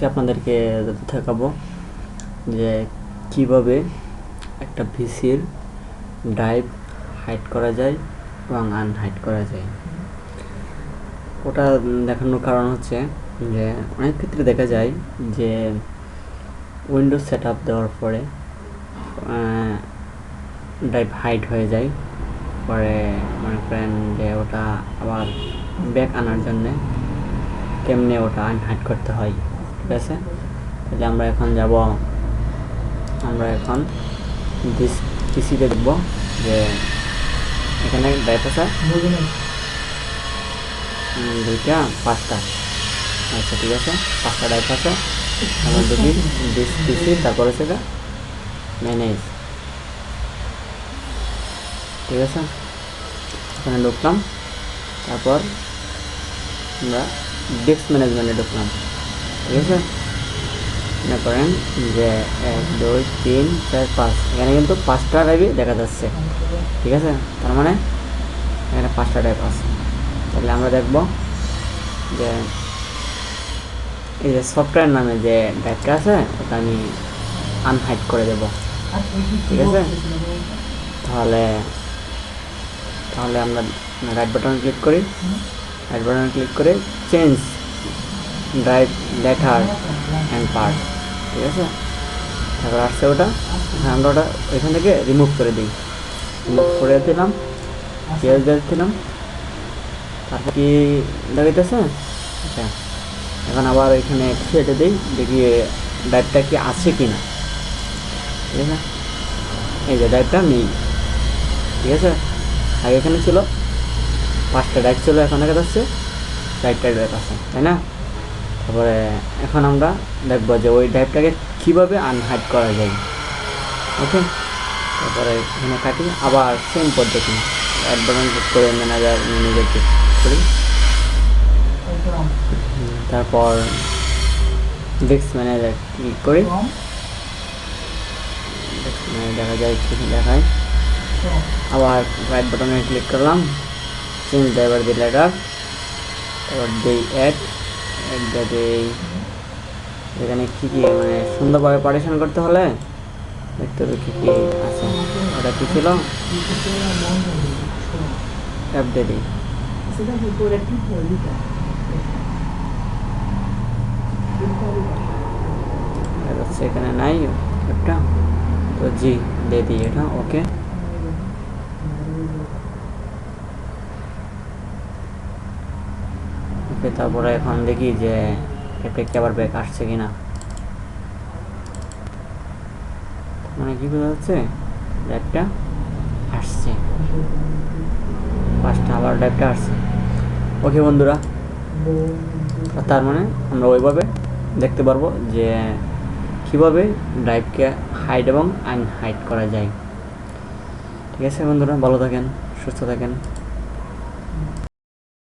আজকে আপনাদেরকে দেখাবো যে কিভাবে একটা পিসির ড্রাইভ হাইড করা যায় এবং আনহাইড করা যায়। ওটা দেখানোর কারণ হচ্ছে যে অনেক ক্ষেত্রে দেখা যায় যে উইন্ডোজ সেটআপ দেওয়ার পরে ড্রাইভ হাইড হয়ে যায়, পরে মনে করেন যে ওটা আবার ব্যাক আনার জন্যে কেমনে ওটা আনহাইড করতে হয়। ঠিক আছে, তাহলে আমরা এখন দিস পিসিতে দেখব যে এখানে ড্রাইভ আছে দুইটা পাঁচটা। আচ্ছা ঠিক আছে, পাঁচটা ড্রাইভ আছে। আমরা দেখি দিস পিসি, তারপরে সেটা ম্যানেজ। ঠিক আছে, এখানে ঢুকলাম, তারপর আমরা ডিস্ক ম্যানেজমেন্টে ঢুকলাম। ঠিক আছে, মনে করেন যে 1 2 3 4 5, এখানে কিন্তু 5টা ড্রাইভই দেখা যাচ্ছে। ঠিক আছে, তার মানে এখানে 5টা ড্রাইভ আছে। তাহলে আমরা দেখব যে এই যে সফটওয়্যার নামে যে ড্রাইভটা আছে ওটা আমি আনহাইড করে দেব। ঠিক আছে, তাহলে আমরা রাইট বাটন ক্লিক করি, রাইট বাটন ক্লিক করে change drive letter and part. ঠিক আছে, তারপর আসছে ওটা, আমরা ওটা ওইখান থেকে রিমুভ করে দিই। রিমুভ করে দিলাম, চেঞ্জ দিলাম, তারপর কি দেখাইতেছে। আচ্ছা, এখন আবার ওইখানে ছেড়ে দিই, দেখি ড্রাইভটা কি আছে কি না। ঠিক আছে, এই যে ড্রাইভটা নেই। ঠিক আছে, আগে এখানে ছিল 5টা ড্রাইভ ছিল, এখন দেখা যাচ্ছে 4টা ড্রাইভ আছে, তাই না? তারপরে এখন আমরা দেখবো যে ওই ড্রাইভটাকে কীভাবে আনহাইড করা যায়। ওকে, তারপরে এখানে কাটি, আবার সেম পদ্ধতি অ্যাড বাটন ক্লিক করে ম্যানেজার ক্লিক করি, তারপর ডিস্ক ম্যানেজার ক্লিক করি, দেখা যায় কিছু দেখায়। আবার রাইট বাটনে ক্লিক করলাম, চেঞ্জ ড্রাইভার দি লেটার, তারপর দিই অ্যাড দিই। এখানে কী কী মানে সুন্দরভাবে পার্টিশন করতে হলে দেখতে হবে কী কী আছে। ওটা কী ছিল, অ্যাপ দিয়ে দিই। এখানে নাই একটা, তো জি দিয়ে দিই এটা। ওকে, তারপরে এখন দেখি যে অ্যাপে কি আবার ব্যাক আসছে কিনা। মানে কি বোঝা যাচ্ছে, ড্রাইভটা আসছে, 5টা আবার ড্রাইভটা আসছে। ওকে বন্ধুরা, তার মানে আমরা ওইভাবে দেখতে পারবো যে কীভাবে ড্রাইভকে হাইড এবং আনহাইড করা যায়। ঠিক আছে বন্ধুরা, ভালো থাকেন, সুস্থ থাকেন।